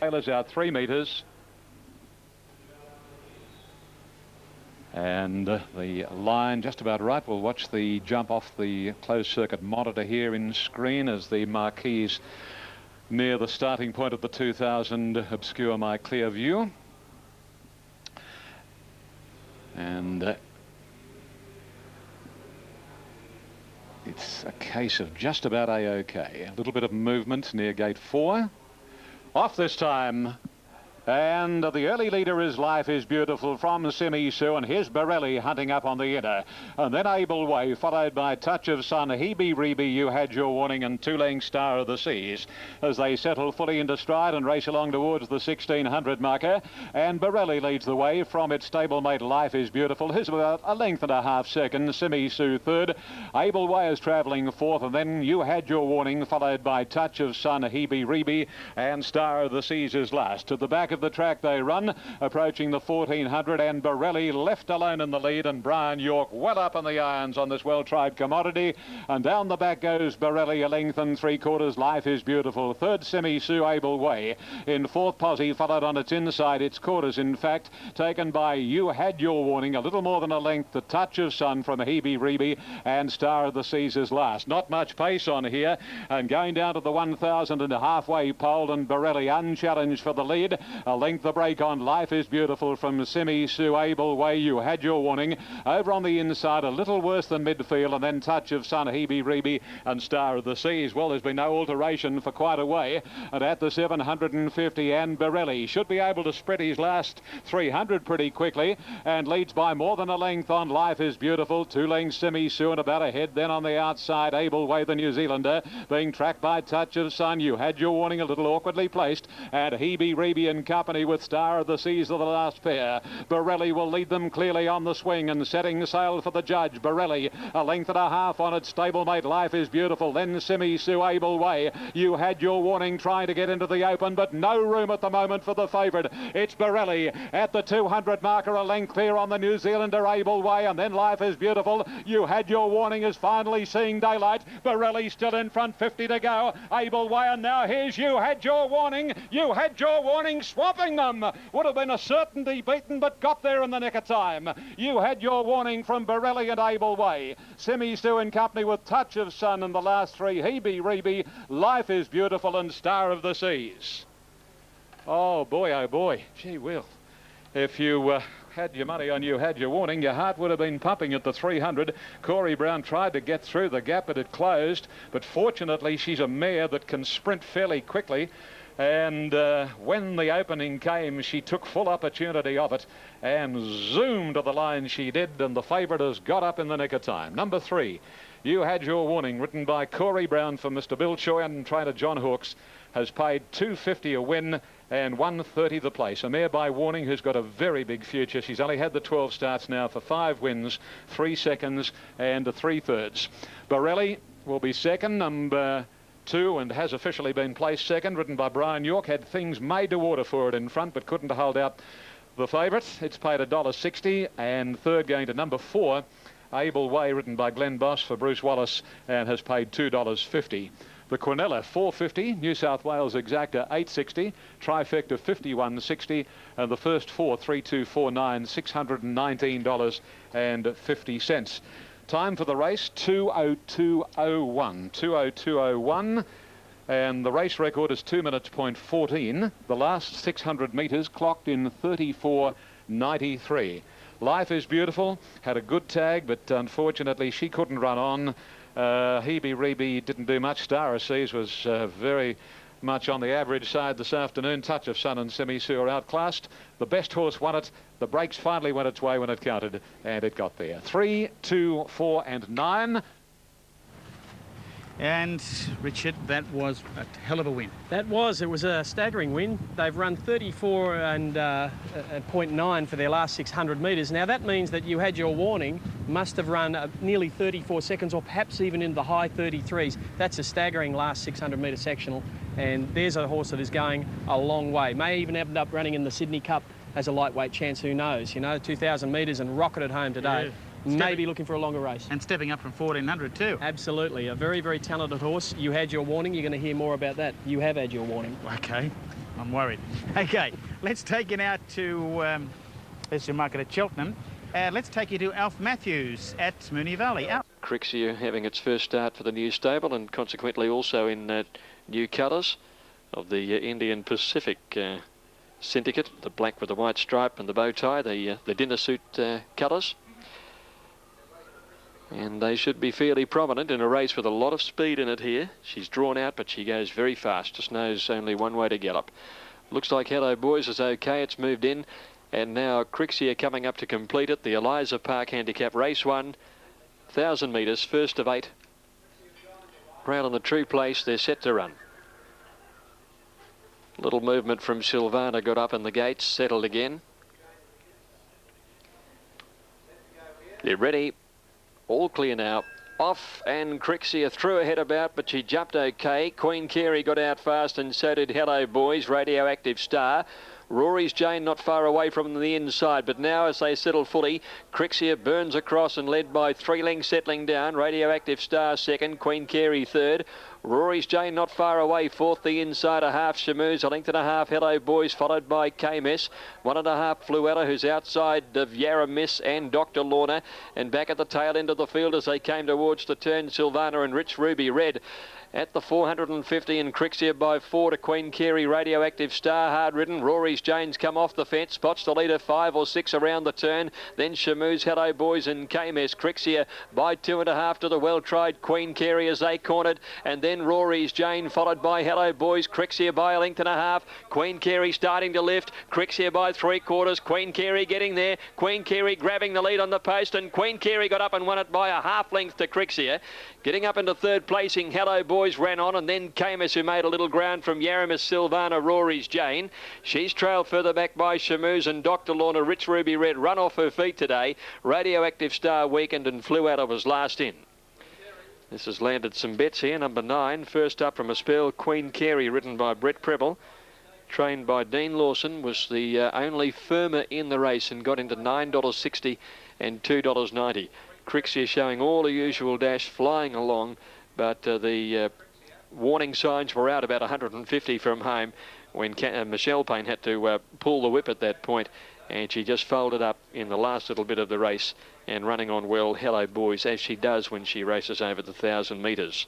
Taylor's out 3 metres. And the line just about right. We'll watch the jump off the closed circuit monitor here in screen as the marquees near the starting point of the 2000 obscure my clear view. And it's a case of just about A-OK. A little bit of movement near gate 4. Off this time. And the early leader is Life is Beautiful from Simi Sue, and here's Borelli hunting up on the inner. And then Able Way, followed by Touch of Sun, Hebe Rebe, You Had Your Warning, and Tulloch, Star of the Seas, as they settle fully into stride and race along towards the 1600 marker. And Borelli leads the way from its stablemate Life is Beautiful. Here's about a length and a half second. Simi Sue third. Able Way is travelling fourth, and then You Had Your Warning, followed by Touch of Sun, Hebe Rebe, and Star of the Seas is last. To the back of the track they run, approaching the 1400, and Borelli left alone in the lead, and Brian York well up in the irons on this well-tried commodity. And down the back goes Borelli, a length and 3/4. Life is Beautiful. Third, Simi Sue, Able Way. In fourth, Posse, followed on its inside, its quarters in fact, taken by You Had Your Warning, a little more than a length. The Touch of Sun from Hebe Rebe, and Star of the Seas is last. Not much pace on here, and going down to the 1000 and halfway pole, and Borelli unchallenged for the lead. A length the break on Life is Beautiful from Simi Sue, Able Way, You Had Your Warning. Over on the inside, a little worse than midfield, and then Touch of Sun, Hebe Rebe, and Star of the Seas. Well, there's been no alteration for quite a way, and at the 750, and Borelli should be able to spread his last 300 pretty quickly, and leads by more than a length on Life is Beautiful. 2 lengths Simi Sue, and about ahead then on the outside, Able Way, the New Zealander, being tracked by Touch of Sun. You Had Your Warning, a little awkwardly placed, and Hebe Rebe and company with Star of the Seas are the last pair. Borelli will lead them clearly on the swing, and setting sail for the judge. Borelli a length and a half on its stablemate Life is Beautiful. Then Simi Sue, Able Way, You Had Your Warning, trying to get into the open, but no room at the moment for the favourite. It's Borelli at the 200 marker, a length clear on the New Zealander Able Way, and then Life is Beautiful. You Had Your Warning is finally seeing daylight. Borelli still in front, 50 to go. Able Way, and now here's You Had Your Warning. You Had Your Warning, swamping them. Would have been a certainty beaten, but got there in the nick of time. You Had Your Warning from Borelli and Able Way. Simi Sue in company with Touch of Sun, and the last three, Hebe Rebe, Life is Beautiful, and Star of the Seas. Oh boy, gee whiz. If you had your money on You Had Your Warning, your heart would have been pumping at the 300. Corey Brown tried to get through the gap, but it closed. But fortunately, she's a mare that can sprint fairly quickly. And when the opening came, she took full opportunity of it and zoomed to the line she did, and the favourite has got up in the nick of time. Number 3, You Had Your Warning, written by Corey Brown for Mr. Bill Choi and trainer John Hawkes, has paid $250 a win and $130 the place. A mare by Warning who's got a very big future. She's only had the 12 starts now for 5 wins, 3 seconds and 3/3. Borelli will be second, number 2, and has officially been placed second, written by Brian York. Had things made to order for it in front, but couldn't hold out the favourite. It's paid $1.60, and third going to number 4, Able Way, written by Glenn Boss for Bruce Wallace, and has paid $2.50. The Quinella $4.50, New South Wales Exacta $8.60, Trifecta $51.60, and the first 4, 3249, $619.50. Time for the race, 2:02:01. 2:02:01, and the race record is 2 minutes point 14. The last 600 metres clocked in 34:93. Life is Beautiful had a good tag, but unfortunately she couldn't run on. Hebe Rebe didn't do much. Star of Seas was very much on the average side this afternoon. Touch of Sun and Simi Sue are outclassed. The best horse won it. The brakes finally went its way when it counted, and it got there. 3, 2, 4 and 9. And Richard, that was a hell of a win. It was a staggering win. They've run 34 and 0.9 for their last 600 metres. Now that means that You Had Your Warning must have run nearly 34 seconds, or perhaps even in the high 33s. That's a staggering last 600 metre sectional, and there's a horse that is going a long way. May even end up running in the Sydney Cup as a lightweight chance, who knows? You know, 2,000 metres and rocketed home today. Yeah. Maybe looking for a longer race. And stepping up from 1,400 too. Absolutely. A very, very talented horse. You Had Your Warning. You're going to hear more about that. You have had your warning. Okay. I'm worried. Okay, let's take you now to there's your market at Cheltenham. Let's take you to Alf Matthews at Moonee Valley. Crixia having its first start for the new stable, and consequently also in new colours of the Indian Pacific syndicate, the black with the white stripe and the bow tie, the dinner suit colours. And they should be fairly prominent in a race with a lot of speed in it here. She's drawn out, but she goes very fast, just knows only one way to gallop. Looks like Hello Boys is okay, it's moved in. And now Crixia coming up to complete it. The Eliza Park Handicap Race 1, 1,000 metres, first of 8. Rail in the true place, they're set to run. Little movement from Silvana, got up in the gates, settled again. They're ready. All clear now. Off, and Crixia threw her head about, but she jumped okay. Queen Carey got out fast, and so did Hello Boys, Radioactive Star. Rory's Jane not far away from the inside, but now as they settle fully, Crixia burns across and led by 3 lengths settling down. Radioactive Star second, Queen Carey third. Rory's Jane not far away, fourth the inside, a half Shamoos, a length and a half Hello Boys, followed by KMS, 1.5 Fluella, who's outside of Yarra Miss and Dr. Lorna, and back at the tail end of the field as they came towards the turn, Silvana and Rich Ruby Red. At the 450 and Crixia by 4 to Queen Carey, Radioactive Star, hard ridden. Rory's Jane's come off the fence, spots the leader 5 or 6 around the turn. Then Shamoos, Hello Boys and KMS. Crixia by 2.5 to the well-tried Queen Carey as they cornered. And then Rory's Jane followed by Hello Boys. Crixia by a length and a half. Queen Carey starting to lift. Crixia by 3/4. Queen Carey getting there. Queen Carey grabbing the lead on the post, and Queen Carey got up and won it by a half length to Crixia. Getting up into third placing, Hello Boys ran on, and then KMS, who made a little ground from Yaramis, Silvana, Rory's Jane. She's trailed further back by Shamoos, and Dr. Lorna, Rich Ruby Red run off her feet today. Radioactive Star weakened and flew out of was last in. This has landed some bets here. Number 9, first up from a spell, Queen Carey, ridden by Brett Preble. Trained by Dean Lawson, was the only firmer in the race and got into $9.60 and $2.90. Crixia showing all the usual dash, flying along, but the warning signs were out about 150 from home when Michelle Payne had to pull the whip at that point, and she just folded up in the last little bit of the race and running on well, Hello Boys, as she does when she races over the 1,000 metres.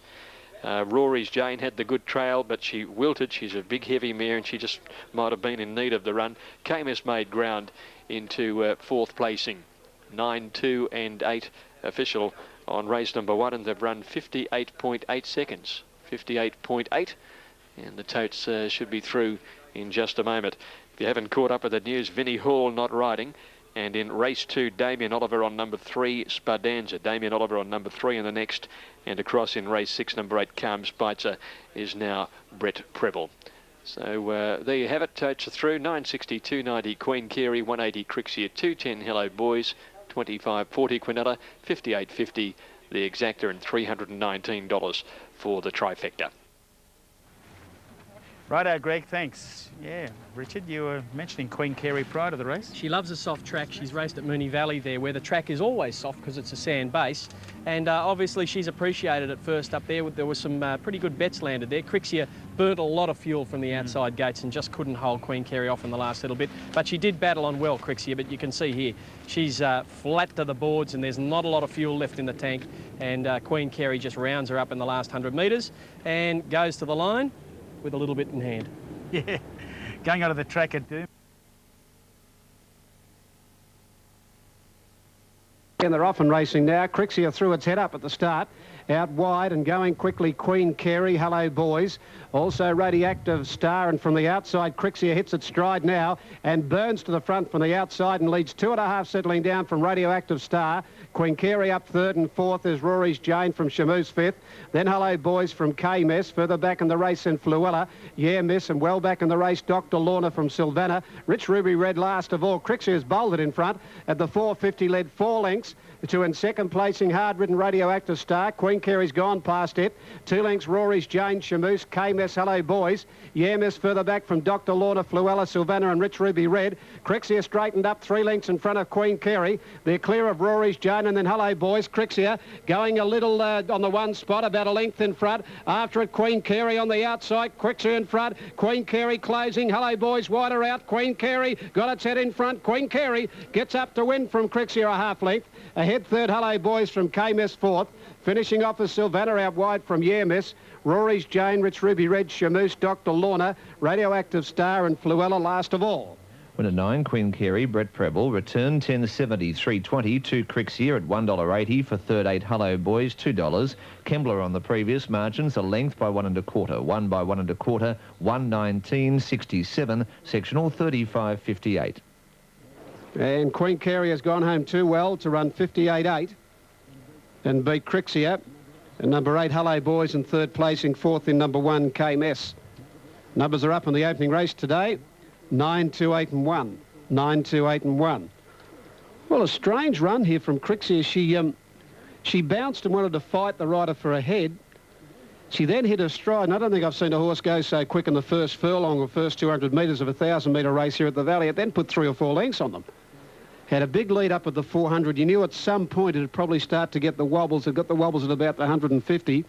Rory's Jane had the good trail, but she wilted. She's a big heavy mare, and she just might have been in need of the run. KMS made ground into 4th placing. 9, 2 and 8 official on race number 1, and they've run 58.8 seconds. 58.8, and the totes should be through in just a moment. If you haven't caught up with the news, Vinnie Hall not riding, and in race 2, Damien Oliver on number 3, Spardanza. Damien Oliver on number 3 in the next, and across in race 6, number 8, Calm Spitzer is now Brett Preble. So there you have it. Totes are through. 960, 290 Queen Carey, 180 Crixia, 210 Hello Boys, 25.40 Quinella, 58.50 the exacta, and $319 for the trifecta. Righto, Greg, thanks. Yeah, Richard, you were mentioning Queen Carey prior to the race. She loves a soft track. She's raced at Moonee Valley there, where the track is always soft because it's a sand base. And obviously she's appreciated it first up there. There were some pretty good bets landed there. Crixia burnt a lot of fuel from the outside gates and just couldn't hold Queen Carey off in the last little bit. But she did battle on well, Crixia, but you can see here, she's flat to the boards and there's not a lot of fuel left in the tank. And Queen Carey just rounds her up in the last 100 metres and goes to the line with a little bit in hand. Yeah, going onto the track at Doom. And they're off and racing now. Crixia threw its head up at the start. Out wide and going quickly, Queen Carey, Hello Boys. Also Radioactive Star, and from the outside, Crixia hits its stride now and burns to the front from the outside and leads 2.5 settling down from Radioactive Star. Queen Carey up 3rd and 4th is Rory's Jane from Shamoos 5th. Then Hello Boys from KMS. Further back in the race in Fluella. Yeah Miss, and well back in the race, Dr. Lorna from Silvana. Rich Ruby Red last of all. Crixia's bolted in front at the 450, led 4 lengths to in second placing hard-ridden Radioactive Star. Queen Carey's gone past it. 2 lengths Rory's Jane, Shamoos, KMS, Hello Boys. Yeah Miss further back from Dr. Lorna, Fluella, Silvana and Rich Ruby Red. Crixia straightened up 3 lengths in front of Queen Carey. They're clear of Rory's Jane line, and then Hello Boys, Crixia going a little on the one spot, about a length in front. After it, Queen Carey on the outside, Crixia in front. Queen Carey closing, Hello Boys wider out. Queen Carey got its head in front. Queen Carey gets up to win from Crixia a half length. Ahead third, Hello Boys from KMS fourth. Finishing off is Sylvana out wide from Miss. Rory's Jane, Rich Ruby Red, Shamoose, Dr. Lorna, Radioactive Star and Fluella last of all. Winner 9, Queen Carey, Brett Preble. Return 10.70, 3.20. 2 Crixia at $1.80 for third 8 Hello Boys, $2. Kembler on the previous margins, a length by 1 1/4. 1 by 1 1/4, 1:19.67. Sectional 35.58. And Queen Carey has gone home too well to run 58.8 and beat Crixia. And number 8, Hello Boys, in third placing, fourth in number 1, KMS. Numbers are up in the opening race today. 9, 2, 8 and 1. 9, 2, 8 and 1. Well, a strange run here from Crixia. She bounced and wanted to fight the rider for a head. She then hit her stride, and I don't think I've seen a horse go so quick in the first furlong or first 200 metres of a 1,000-metre race here at the Valley. It then put 3 or 4 lengths on them. Had a big lead up at the 400. You knew at some point it'd probably start to get the wobbles. It got the wobbles at about the 150.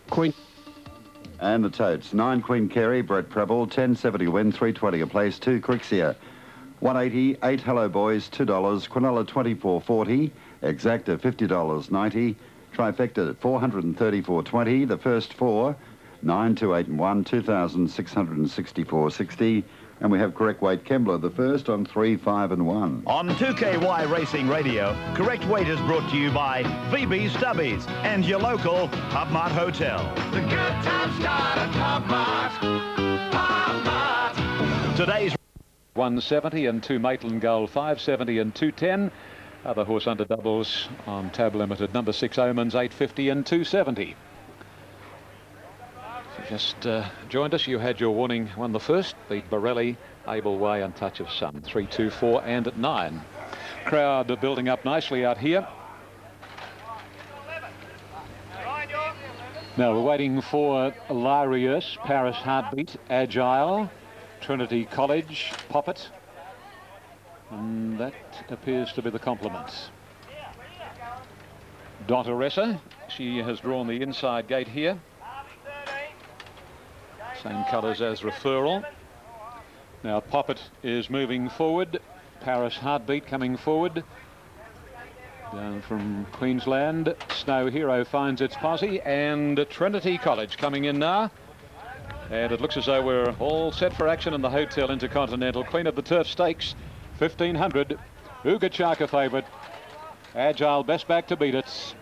Queen... And the totes. 9 Queen Carey, Brett Preble, 10.70 win, 3.20 a place, 2 Crixia, 1.80, 8 Hello Boys, $2, Quinella 24.40, Exacta $50.90, Trifecta 434.20, the first 4, 9, 2, 8 and 1, 2,664.60. And we have correct weight Kembler, the first on 3, 5 and 1. On 2KY Racing Radio, correct weight is brought to you by VB Stubbies and your local Pub Mart Hotel. The good times start at Pub Mart. Pub Mart. Today's 170 and 2 Maitland Gold, 570 and 210. Other horse under doubles on tab limited, number 6 Omens, 850 and 270. Just joined us, you had your warning, won the first, beat Borelli, Able Way and Touch of Sun, 3, 2, 4 and at 9. Crowd building up nicely out here. Now we're waiting for Larius, Paris Heartbeat, Agile, Trinity College, Poppet, and that appears to be the complement. Dotteressa, she has drawn the inside gate here. Same colours as Referral. Now Poppet is moving forward. Paris Heartbeat coming forward. Down from Queensland. Snow Hero finds its posse. And Trinity College coming in now. And it looks as though we're all set for action in the Hotel Intercontinental. Queen of the Turf Stakes, 1,500. Uga Chaka favourite. Agile best back to beat it.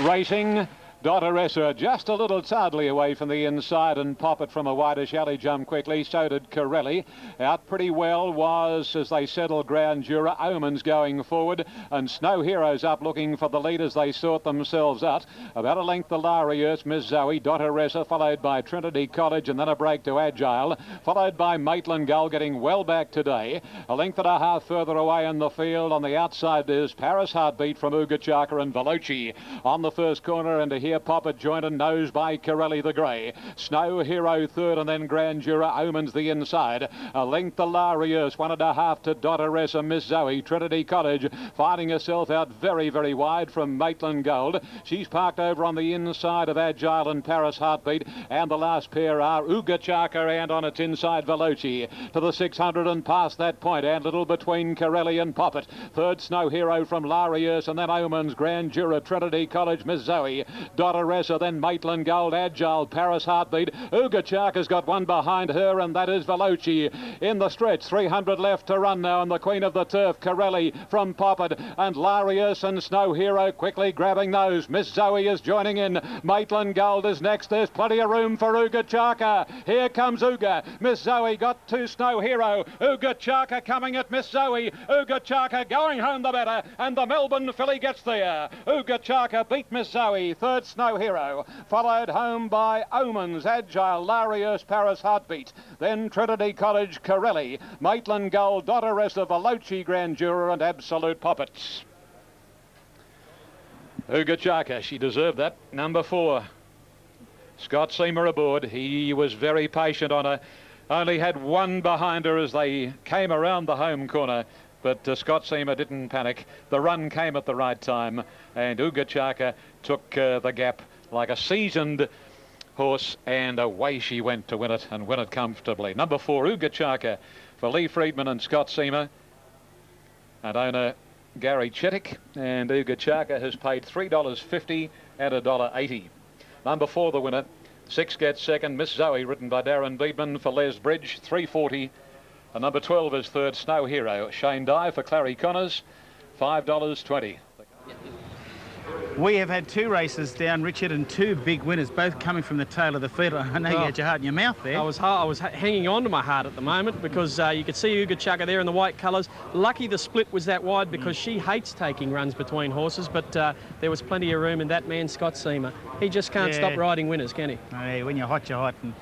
Racing. Dotteressa just a little tardily away from the inside, and Poppet from a wider alley jump quickly. So did Corelli. Out pretty well was, as they settle ground, Jura. Omens going forward, and Snow Heroes up looking for the lead as they sort themselves out. About a length the Larius, Miss Zoe, Dotteressa, followed by Trinity College, and then a break to Agile, followed by Maitland Gull getting well back today. A length and a half further away in the field. On the outside is Paris Heartbeat from Uga Chaka and Veloci on the first corner, and here Poppet joined and nose by Corelli the Grey. Snow Hero third, and then Grand Jura. Omens the inside. A length the Larius, 1 1/2 to Dotteressa, Miss Zoe. Trinity College finding herself out very, very wide from Maitland Gold. She's parked over on the inside of Agile and Paris Heartbeat, and the last pair are Uga Chaka and on its inside Veloci to the 600 and past that point, and little between Corelli and Poppet. Third Snow Hero from Larius, and then Omens, Grand Jura, Trinity College, Miss Zoe, Dotteressa, then Maitland Gold, Agile, Paris Heartbeat. Uga Chaka's got one behind her, and that is Veloci in the stretch. 300 left to run now, and the Queen of the Turf, Corelli from Poppet, and Larius and Snow Hero quickly grabbing those. Miss Zoe is joining in. Maitland Gold is next. There's plenty of room for Uga Chaka. Here comes Uga. Miss Zoe got to Snow Hero. Uga Chaka coming at Miss Zoe. Uga Chaka going home the better, and the Melbourne filly gets there. Uga Chaka beat Miss Zoe. Third Snow Hero, followed home by Omens, Agile, Larius, Paris Heartbeat, then Trinity College, Corelli, Maitland Gold, Dotteressa, Veloci, Grand Jura, and Absolute Poppets. Uga Chaka, she deserved that. Number 4, Scott Seamer aboard. He was very patient on her. Only had one behind her as they came around the home corner. but Scott Seamer didn't panic. The run came at the right time, and Ugachaka took the gap like a seasoned horse, and away she went to win it, and win it comfortably. Number 4, Ugachaka, for Lee Friedman and Scott Seamer, and owner Gary Chittick, and Ugachaka has paid $3.50 and $1.80. Number 4, the winner. 6 gets second, Miss Zoe, ridden by Darren Beedman, for Les Bridge, $3.40. And number 12 is third, Snow Hero, Shane Dye, for Clary Connors, $5.20. We have had 2 races down, Richard, and 2 big winners, both coming from the tail of the field. I know you had your heart in your mouth there. I was hanging on to my heart at the moment because you could see Ugachaka there in the white colours. Lucky the split was that wide because she hates taking runs between horses, but there was plenty of room in that man, Scott Seamer. He just can't stop riding winners, can he? Oh, yeah, when you're hot, you're hot. And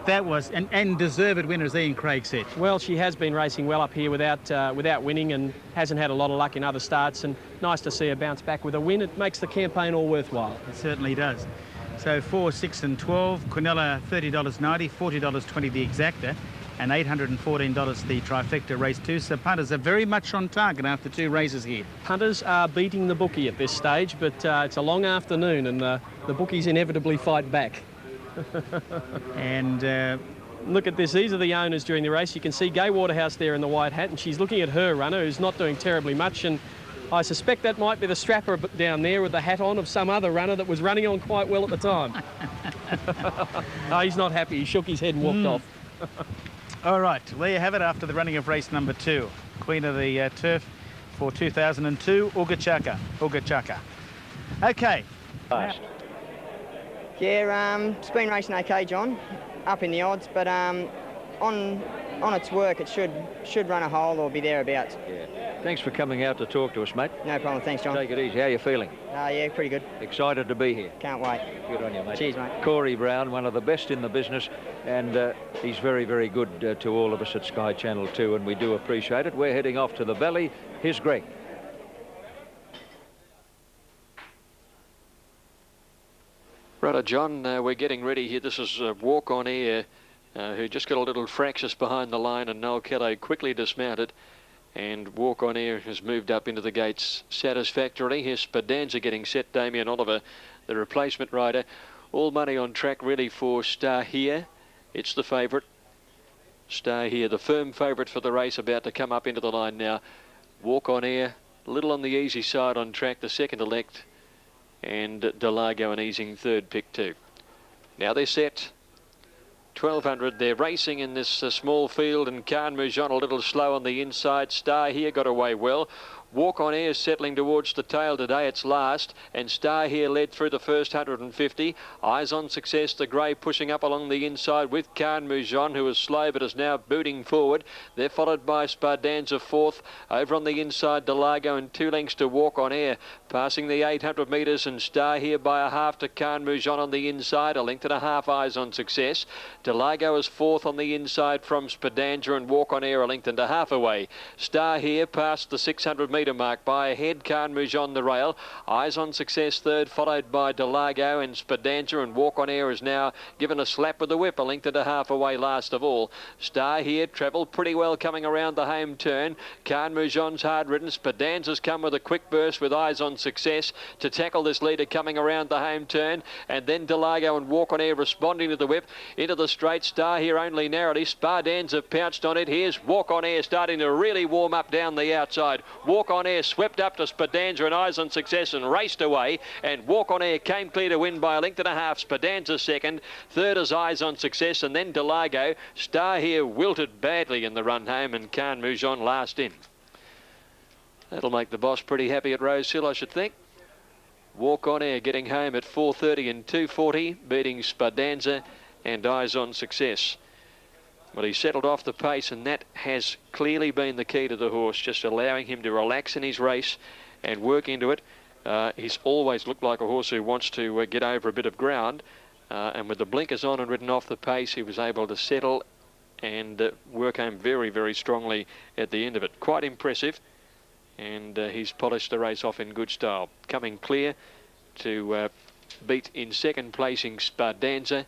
that was, and deserved winner, as Ian Craig said. Well, she has been racing well up here without winning, and hasn't had a lot of luck in other starts, and nice to see her bounce back with a win. It makes the campaign all worthwhile. It certainly does. So 4, 6 and 12, Quinella $30.90, $40.20 the exacta, and $814 the trifecta race 2. So punters are very much on target after 2 races here. Punters are beating the bookie at this stage, but it's a long afternoon, and the bookies inevitably fight back. And look at this. These are the owners during the race. You can see Gay Waterhouse there in the white hat, and she's looking at her runner, who's not doing terribly much, and I suspect that might be the strapper down there with the hat on of some other runner that was running on quite well at the time. Oh, he's not happy. He shook his head and walked off. All right, there you have it after the running of race number 2. Queen of the Turf for 2002, Ugachaka. Okay. Yeah, it's been racing okay, John. Up in the odds, but on its work, it should run a hole or be thereabouts. Yeah. Thanks for coming out to talk to us, mate. No problem. Thanks, John. Take it easy. How are you feeling? Yeah, pretty good. Excited to be here. Can't wait. Good on you, mate. Cheers, mate. Corey Brown, one of the best in the business, and he's very, very good to all of us at Sky Channel 2, and we do appreciate it. We're heading off to the Valley. Here's Greg. Right, John, we're getting ready here. This is Walk On Air, who just got a little fractious behind the line, and Noel Caddo quickly dismounted, and Walk On Air has moved up into the gates satisfactorily. Here's Spadanza getting set, Damien Oliver, the replacement rider. All money on track really for Star Here. It's the favourite. Star Here, the firm favourite for the race, about to come up into the line now. Walk On Air, a little on the easy side on track, the second elect, and Delago an easing third pick too. Now they're set. 1200, they're racing in this small field, and Khan Moujon a little slow on the inside. Star Here got away well. Walk On Air settling towards the tail today, it's last, and Star Here led through the first 150. Eyes on Success, the grey, pushing up along the inside with Khan Moujon, who is slow but is now booting forward. They're followed by Spadanza fourth. Over on the inside, Delago, and 2 lengths to Walk On Air. Passing the 800 metres, and Star Here by a half to Khan Moujon on the inside. A length and a half, Eyes on Success. Delago is fourth on the inside from Spadanza, and Walk On Air a length and a half away. Star Here past the 600 metre mark by a head. Khan Moujon the rail. Eyes on Success third, followed by Delago, and Spadanza, and Walk On Air is now given a slap with the whip, a length and a half away last of all. Star Here travelled pretty well coming around the home turn. Khan Moujon's hard ridden. Spadanza's come with a quick burst with Eyes on Success to tackle this leader coming around the home turn, and then Delago and Walk On Air responding to the whip into the straight. Star Here only narrowly. Spadanza pounced on it. Here's Walk On Air starting to really warm up down the outside. Walk On Air swept up to Spadanza and Eyes on Success and raced away, and Walk On Air came clear to win by a length and a half. Spadanza second, third is Eyes on Success, and then Delago. Star Here wilted badly in the run home, and Khan Moujon last in. That'll make the boss pretty happy at Rosehill, I should think. Walk On Air getting home at 4:30 and 2:40, beating Spadanza and Eyes on Success. Well, he settled off the pace, and that has clearly been the key to the horse, just allowing him to relax in his race and work into it. He's always looked like a horse who wants to get over a bit of ground, and with the blinkers on and ridden off the pace, he was able to settle and work home very, very strongly at the end of it. Quite impressive, and he's polished the race off in good style. Coming clear to beat in second placing Spadanza,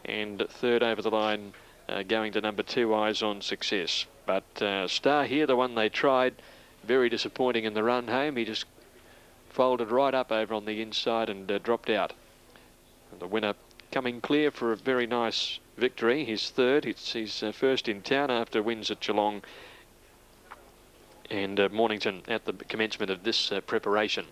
and third over the line going to number 2, Eyes on Success. But Star here, the one they tried, very disappointing in the run home. He just folded right up over on the inside and dropped out. And the winner coming clear for a very nice victory. His third. It's his first in town after wins at Geelong and Mornington at the commencement of this preparation.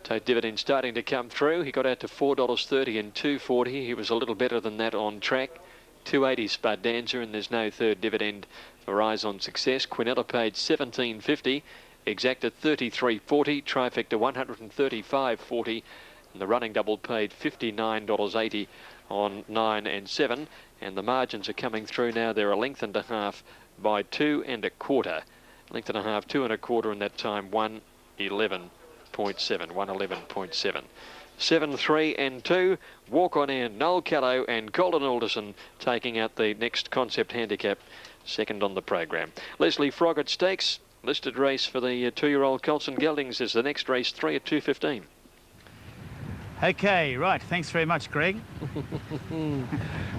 Tote dividend starting to come through. He got out to $4.30 and $2.40. He was a little better than that on track. $2.80 Spardanza, and there's no third dividend for Eyes on Success. Quinella paid $17.50. Exacta $33.40. Trifecta $135.40. And the running double paid $59.80 on 9 and 7. And the margins are coming through now. They're a length and a half by 2 1/4. Length and a half, 2 1/4, and that time 1:11.7. 1:11.7. 7, 3 and 2. Walk on air, Noel Callow and Colin Alderson taking out the next concept handicap, second on the program. Leslie Froggatt Stakes, listed race for the 2-year-old Colson Geldings is the next race, 3 at 2:15. Okay, right. Thanks very much, Greg.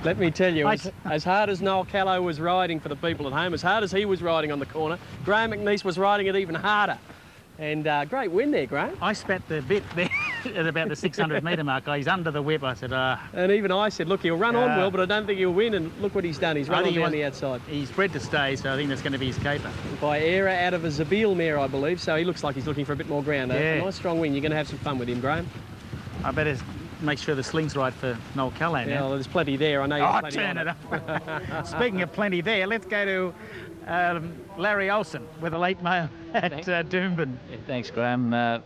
Let me tell you, as hard as Noel Callow was riding for the people at home, as hard as he was riding on the corner, Graham McNeice was riding it even harder. And great win there, Graham. I spat the bit there at about the 600-metre mark. He's under the whip. I said, And even I said, look, he'll run on well, but I don't think he'll win. And look what he's done. He's running down the outside. He's bred to stay, so I think that's going to be his caper. By error out of a Zabeel mare, I believe. So he looks like he's looking for a bit more ground. A nice strong win. You're going to have some fun with him, Graham. I better make sure the sling's right for Noel Callow now. Yeah, well, there's plenty there. I know you've plenty turn it up. Speaking of plenty there, let's go to Larry Olsen with a late mail at Doomben. Yeah, thanks, Graham.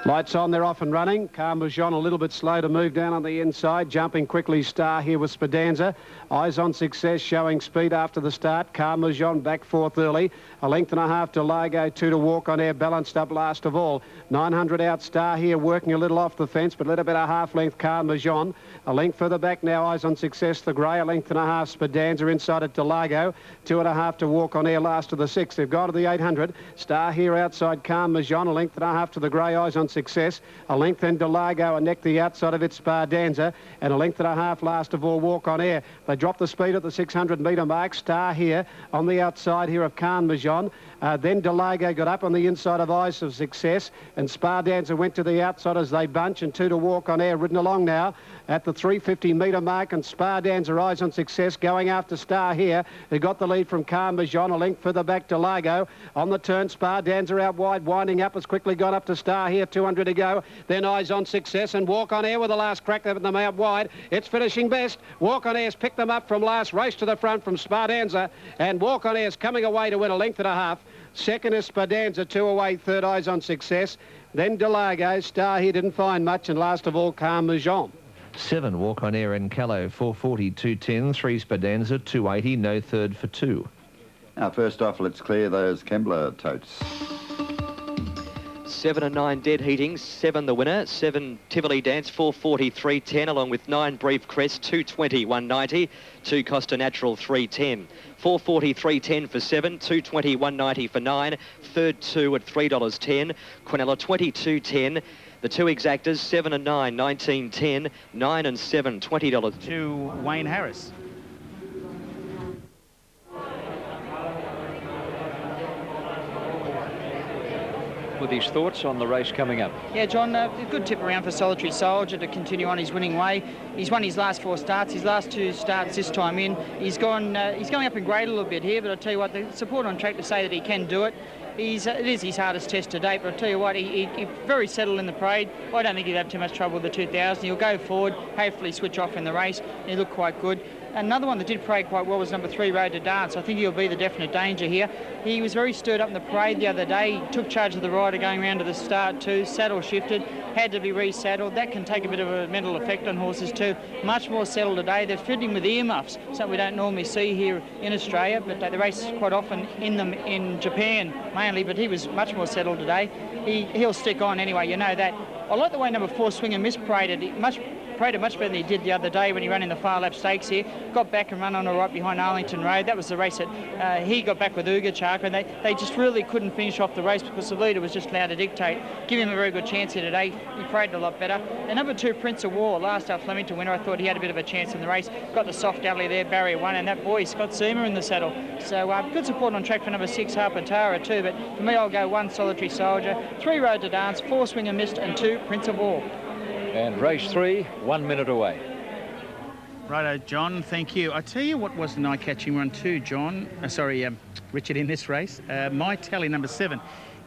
Lights on, they're off and running. Carmajon a little bit slow to move down on the inside. Jumping quickly, Star here with Spardanza. Eyes on Success showing speed after the start. Carmajon back fourth early. A length and a half to Largo, 2 to Walk on Air, balanced up last of all. 900 out, Star here working a little off the fence, but a little bit a half length Carmajon. A length further back now, Eyes on Success, the grey. A length and a half Spardanza inside at Delago. 2 1/2 to Walk on Air last of the 6. They've gone to the 800. Star here outside Carmajon. A length and a half to the grey, Eyes on Success. A length and Delago, a neck the outside of it, Spardanza, and a length and a half last of all, Walk on Air. They drop the speed at the 600-metre mark. Star here on the outside here of Carmajon. Then Delago got up on the inside of Eyes of Success, and Spardanza went to the outside as they bunch, and 2 to Walk on Air ridden along now at the 350-metre mark, and Spardanza, Eyes on Success going after Star here, who got the lead from Carmajon. A length further back to Delago. On the turn, Spardanza out wide, winding up, has quickly gone up to Star here, 200 to go. Then Eyes on Success and Walk on Air with the last crack of them out wide. It's finishing best. Walk on Air's picked them up from last, race to the front from Spardanza, and Walk on Air's coming away to win a length and a half. Second is Spardanza, 2 away, third Eyes on Success. Then Delago, Star here didn't find much, and last of all, Carmajon. 7 Walk on Air and Callow, 440, 210, 3 Spardanza, 280, no third for 2. Now, first off, let's clear those Kembler totes. 7 and 9 dead heating, 7 the winner, 7 Tivoli Dance, 440, 310, along with 9 Brief Crest, 220, 190, 2 Costa Natural, 310. 440, 310 for 7, 220, 190 for 9, third 2 at $3.10, Quinella 22.10. The 2 exactas, 7 and 9, 19.10, 9 and 7, $20. To Wayne Harris. With his thoughts on the race coming up. Yeah, John, a good tip around for Solitary Soldier to continue on his winning way. He's won his last 4 starts, his last 2 starts this time in. He's going up in grade a little bit here, but I'll tell you what, the support on track to say that he can do it. It is his hardest test to date, but I'll tell you what, he's very settled in the parade. I don't think he'll have too much trouble with the 2000. He'll go forward, hopefully switch off in the race. He looked quite good. Another one that did parade quite well was number 3, Road to Dance. I think he'll be the definite danger here. He was very stirred up in the parade the other day. He took charge of the rider going round to the start too. Saddle shifted, had to be resaddled. That can take a bit of a mental effect on horses too. Much more settled today. They're fitting with earmuffs, something we don't normally see here in Australia, but they race quite often in them in Japan mainly, but he was much more settled today. He'll stick on anyway, you know that. I like the way number 4, Swing and Miss paraded much better than he did the other day when he ran in the far lap stakes here. Got back and run on all right behind Arlington Road. That was the race that he got back with Uga Chaka, and they just really couldn't finish off the race because the leader was just allowed to dictate. Give him a very good chance here today. He paraded a lot better. And number 2, Prince of War, last up Flemington winner. I thought he had a bit of a chance in the race. Got the soft alley there, barrier 1, and that boy, Scott Seamer in the saddle. So good support on track for number 6, Harper Tara too, but for me I'll go 1, Solitary Soldier, 3, Road to Dance, 4, Swing and Mist, and 2, Prince of War. And race 3, 1 minute away. Righto, John, thank you. I tell you what was an eye-catching one too, John. Richard, in this race. My Tally, number 7.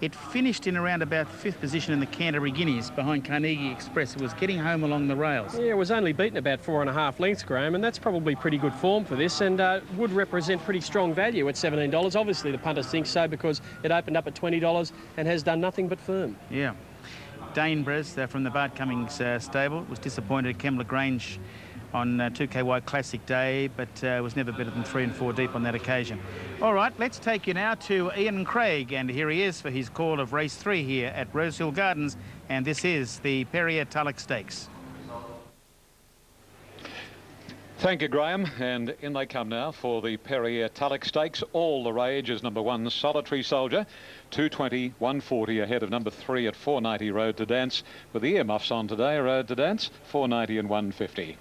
It finished in around about 5th position in the Canterbury Guineas behind Carnegie Express. It was getting home along the rails. Yeah, it was only beaten about 4.5 lengths, Graham, and that's probably pretty good form for this and would represent pretty strong value at $17. Obviously, the punters think so because it opened up at $20 and has done nothing but firm. Yeah. Danebras from the Bart Cummings stable was disappointed at Kembla Grange on 2KY Classic Day, but was never better than 3 and 4 deep on that occasion. All right, let's take you now to Ian Craig, and here he is for his call of race 3 here at Rosehill Gardens, and this is the Tulloch Stakes. Thank you, Graham, and in they come now for the Tulloch Stakes. All the rage is number 1, Solitary Soldier, 220, 140 ahead of number 3 at 490, Road to Dance, with the earmuffs on today, Road to Dance, 490 and 150.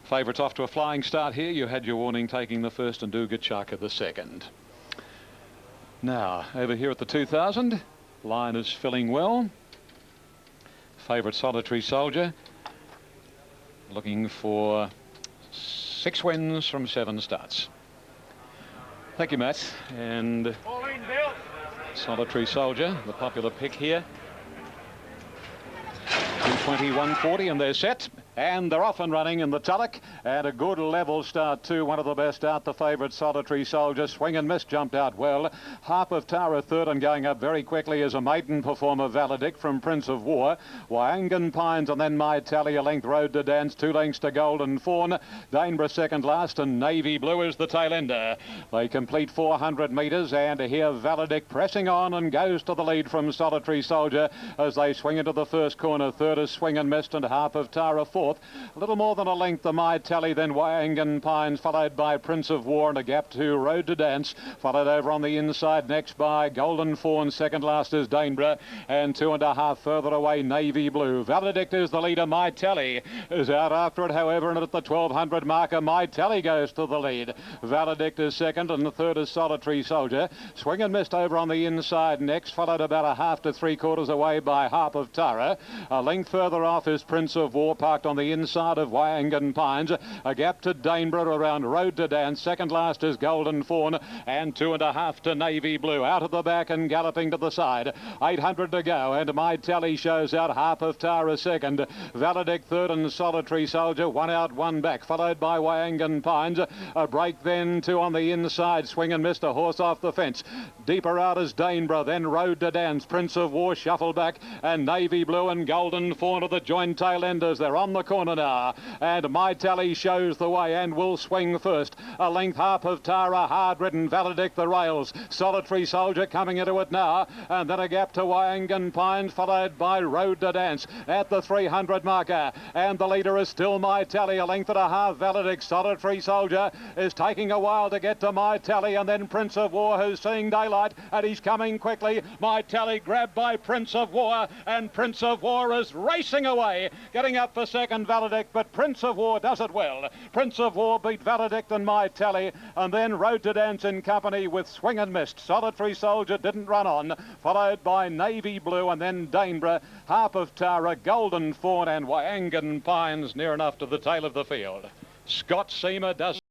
Favourites off to a flying start here. You had your warning taking the first and Uga Chaka the second. Now, over here at the 2000, line is filling well. Favourite Solitary Soldier, looking for 6 wins from 7 starts. Thank you, Matt. And Solitary Soldier, the popular pick here. 220, 140, and they're set. And they're off and running in the Tulloch, and a good level start too. One of the best out, the favourite Solitary Soldier. Swing and Miss jumped out well. Harp of Tara third, and going up very quickly is a maiden performer, Valedict from Prince of War. Wyangan Pines, and then My Tally, a length, Road to Dance, 2 lengths to Golden Fawn. Danebra second last, and Navy Blue is the tail ender. They complete 400 metres, and here Valedict pressing on and goes to the lead from Solitary Soldier as they swing into the first corner. Third is Swing and Miss, and Harp of Tara fourth. A little more than a length to My Tally, then Wyangan Pines, followed by Prince of War, and a gap to Road to Dance, followed over on the inside next by Golden Fawn. Second last is Danebra, and 2.5 further away Navy Blue. Valedict is the leader. My Tally is out after it, however, and at the 1200 marker My Tally goes to the lead. Valedict is second, and the third is Solitary Soldier. Swing and Mist over on the inside next, followed about 1/2 to 3/4 away by Harp of Tara. A length further off is Prince of War, parked on the inside of Wyangan Pines. A gap to Danebra around Road to Dance. Second last is Golden Fawn, and 2.5 to Navy Blue. Out of the back and galloping to the side. 800 to go, and My Tally shows out. Harp of Tara second. Valedict third, and Solitary Soldier 1 out, 1 back, followed by Wyangan Pines. A break then 2 on the inside. Swing and Missed, a horse off the fence. Deeper out is Danebra, then Road to Dance. Prince of War shuffle back, and Navy Blue and Golden Fawn are the joint tail enders. They're on the corner now, and My Tally shows the way and will swing first. A length, Harp of Tara, hard-ridden. Valedict the rails. Solitary Soldier coming into it now, and then a gap to Wyangan Pines, followed by Road to Dance at the 300 marker, and the leader is still My Tally. A length and a half, Valedict. Solitary Soldier is taking a while to get to My Tally, and then Prince of War, who's seeing daylight, and he's coming quickly. My Tally grabbed by Prince of War, and Prince of War is racing away, getting up for second, Valedict, but Prince of War does it well. Prince of War beat Valedict and My Tally, and then Road to Dance in company with Swing and Mist. Solitary Soldier didn't run on, followed by Navy Blue, and then Danebra, Harp of Tara, Golden Fawn, and Wyangan Pines near enough to the tail of the field. Scott Seamer does